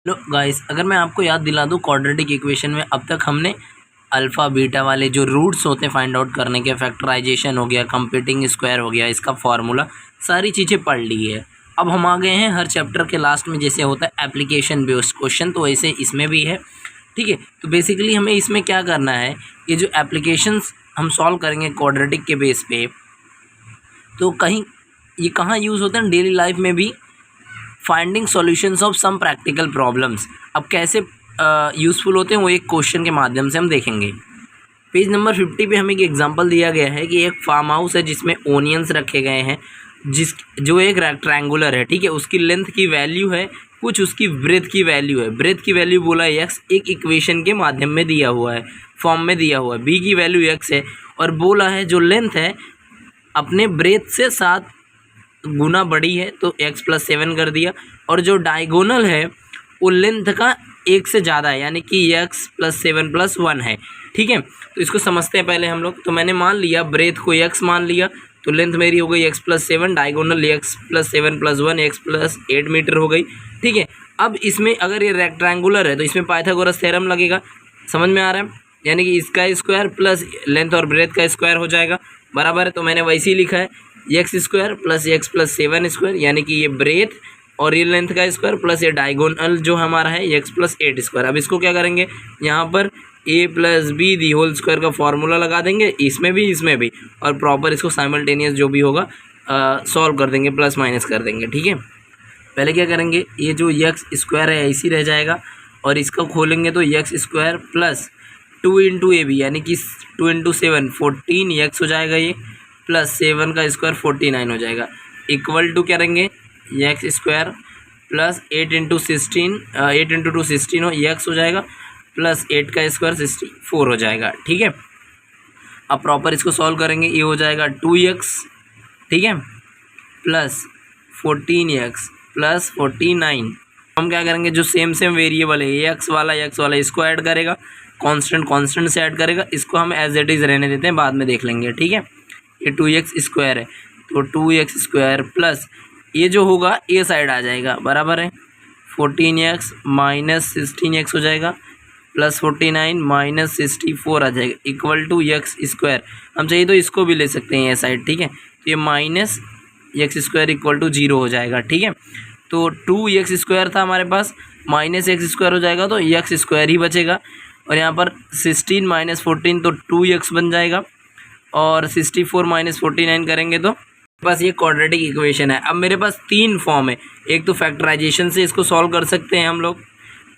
लो guys, अगर मैं आपको याद दिला दूँ क्वाड्रेटिक इक्वेशन में अब तक हमने अल्फ़ा बीटा वाले जो रूट्स होते हैं फाइंड आउट करने के, फैक्टराइजेशन हो गया, कंप्यूटिंग स्क्वायर हो गया, इसका फार्मूला, सारी चीज़ें पढ़ ली है। अब हम आ गए हैं हर चैप्टर के लास्ट में जैसे होता है एप्लीकेशन बेस्ड क्वेश्चन, तो वैसे इसमें भी है। ठीक है, तो बेसिकली हमें इसमें क्या करना है, ये जो एप्लीकेशंस हम सॉल्व करेंगे क्वाड्रेटिक के बेस पे, तो कहीं ये कहाँ यूज़ होते हैं, डेली लाइफ में भी, finding solutions of some practical problems. अब कैसे यूज़फुल होते हैं वो एक क्वेश्चन के माध्यम से हम देखेंगे। पेज नंबर 50 पे हमें एक एग्जांपल दिया गया है कि एक फार्म हाउस है जिसमें ओनियंस रखे गए हैं, जो एक रेक्टेंगुलर है। ठीक है, उसकी लेंथ की वैल्यू है कुछ, उसकी ब्रेथ की वैल्यू है, ब्रेथ की वैल्यू बोला है एक्स, एक इक्वेशन के माध्यम में दिया हुआ है, फॉर्म में दिया हुआ है। बी की वैल्यू एक्स है और बोला है जो लेंथ है अपने ब्रेथ से 7 गुना बड़ी है, तो x + 7 कर दिया, और जो डायगोनल है वो लेंथ का 1 से ज़्यादा है, यानी कि x + 7 + 1 है। ठीक है, तो इसको समझते हैं पहले हम लोग। तो मैंने मान लिया ब्रेथ को x मान लिया, तो लेंथ मेरी हो गई x + 7, diagonal x + 7 + 1, x + 8 metre हो गई। ठीक है, अब इसमें अगर ये रेक्टेंगुलर है तो इसमें पाइथागोरस थ्योरम लगेगा, समझ में आ रहा है, यानी कि इसका स्क्वायर प्लस लेंथ और ब्रेथ का स्क्वायर हो जाएगा, बराबर है। तो मैंने वैसे ही लिखा है x² + x + 7², यानी कि ये ब्रेथ और ये लेंथ का स्क्वायर प्लस ये डायगोनल जो हमारा है x + 8²। अब इसको क्या करेंगे, यहाँ पर a + b the whole square का फार्मूला लगा देंगे, इसमें भी, और प्रॉपर इसको साइमल्टेनियस जो भी होगा सॉल्व कर देंगे, प्लस माइनस कर देंगे। ठीक है, पहले क्या करेंगे, ये जो x² है ऐसी रह जाएगा, और इसको खोलेंगे तो x² + 2 × ab, यानी कि 2 × 7 14x हो जाएगा, ये प्लस 7 का स्क्वायर 49 हो जाएगा, इक्वल टू क्या करेंगे x² + 8 × 16 8 × 2 16 हो, x हो जाएगा, प्लस 8 का स्क्वायर 64 हो जाएगा। ठीक है, अब प्रॉपर इसको सॉल्व करेंगे, ये हो जाएगा 2x, ठीक है, प्लस 14x + 49। हम क्या करेंगे, जो सेम वेरिएबल है x वाला इसको ऐड करेगा, कांस्टेंट से ऐड करेगा, इसको हम एज इट इज़ रहने देते हैं, बाद में देख लेंगे। ठीक है, ये 2x² है, तो 2x² प्लस ये जो होगा ये साइड आ जाएगा, बराबर है 14x - 16x हो जाएगा, प्लस 49 - 64 आ जाएगा, इक्वल टू x²। हम चाहिए तो इसको भी ले सकते हैं ये साइड। ठीक है, तो ये माइनस x² इक्वल टू 0 हो जाएगा। ठीक है, तो 2x² था हमारे पास, माइनस x² हो जाएगा, तो x² ही बचेगा, और यहाँ पर 16 - 14 तो 2x बन जाएगा, और 64 - 49 करेंगे तो बस ये क्वाड्रेटिक इक्वेशन है। अब मेरे पास 3 फॉर्म है, एक तो फैक्टराइजेशन से इसको सॉल्व कर सकते हैं हम लोग,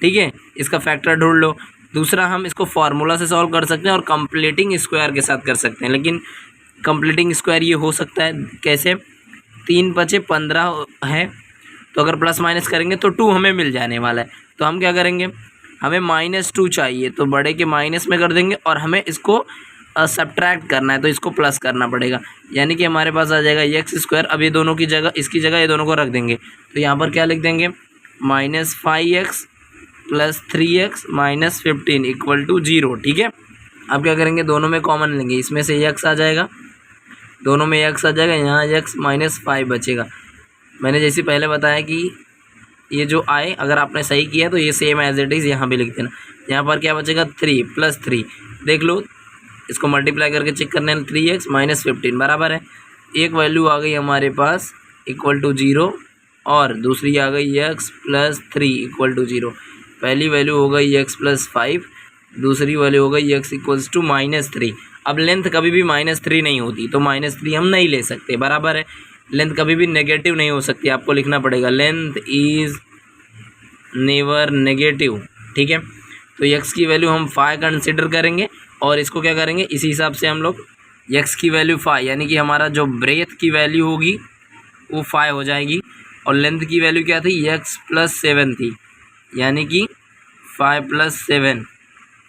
ठीक है, इसका फैक्टर ढूंढ लो। दूसरा हम इसको फार्मूला से सॉल्व कर सकते हैं, और कंप्लीटिंग स्क्वायर के साथ कर सकते हैं। लेकिन कंप्लीटिंग स्क्वायर ये हो सकता है कैसे, 3 × 5 = 15 है, तो अगर प्लस माइनस करेंगे तो 2 हमें मिल जाने वाला है। तो हम क्या करेंगे, हमें -2 चाहिए, तो बड़े के माइनस में कर देंगे, और हमें इसको सब्ट्रैक्ट करना है तो इसको प्लस करना पड़ेगा, यानी कि हमारे पास आ जाएगा x²। अब ये दोनों की जगह, इसकी जगह ये दोनों को रख देंगे, तो यहाँ पर क्या लिख देंगे, -5x + 3x - 15 इक्वल टू 0। ठीक है, अब क्या करेंगे, दोनों में कॉमन लेंगे, इसमें से x आ जाएगा, दोनों में x आ जाएगा, यहाँ x -5 बचेगा। मैंने जैसे पहले बताया कि ये जो आए, अगर आपने सही किया तो ये सेम एज इट इज़ यहाँ भी लिख देना। यहाँ पर क्या बचेगा, 3 + 3, देख लो, इसको मल्टीप्लाई करके चेक करने, 3x - 15 बराबर है, एक वैल्यू आ गई हमारे पास इक्वल टू 0, और दूसरी आ गई x + 3 इक्वल टू 0। पहली वैल्यू हो गई x + 5, दूसरी वैल्यू हो गई x = -3। अब लेंथ कभी भी -3 नहीं होती, तो -3 हम नहीं ले सकते, बराबर है, लेंथ कभी भी नेगेटिव नहीं हो सकती, आपको लिखना पड़ेगा लेंथ इज़ नेवर नेगेटिव। ठीक है, तो x की वैल्यू हम 5 कंसिडर करेंगे, और इसको क्या करेंगे, इसी हिसाब से हम लोग x की वैल्यू 5, यानी कि हमारा जो ब्रेथ की वैल्यू होगी वो 5 हो जाएगी, और लेंथ की वैल्यू क्या थी, x + 7 थी, यानी कि 5 + 7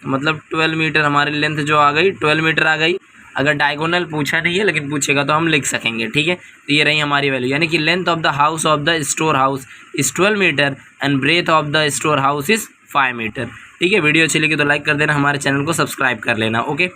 मतलब 12 मीटर हमारी लेंथ जो आ गई, 12 मीटर आ गई। अगर डायगोनल पूछा नहीं है, लेकिन पूछेगा तो हम लिख सकेंगे। ठीक है, तो ये रही हमारी वैल्यू, यानी कि length of the house of the store house is 12 metre and breadth of the store house is 5 metre. ठीक है, वीडियो अच्छी लगी तो लाइक कर देना, हमारे चैनल को सब्सक्राइब कर लेना। ओके।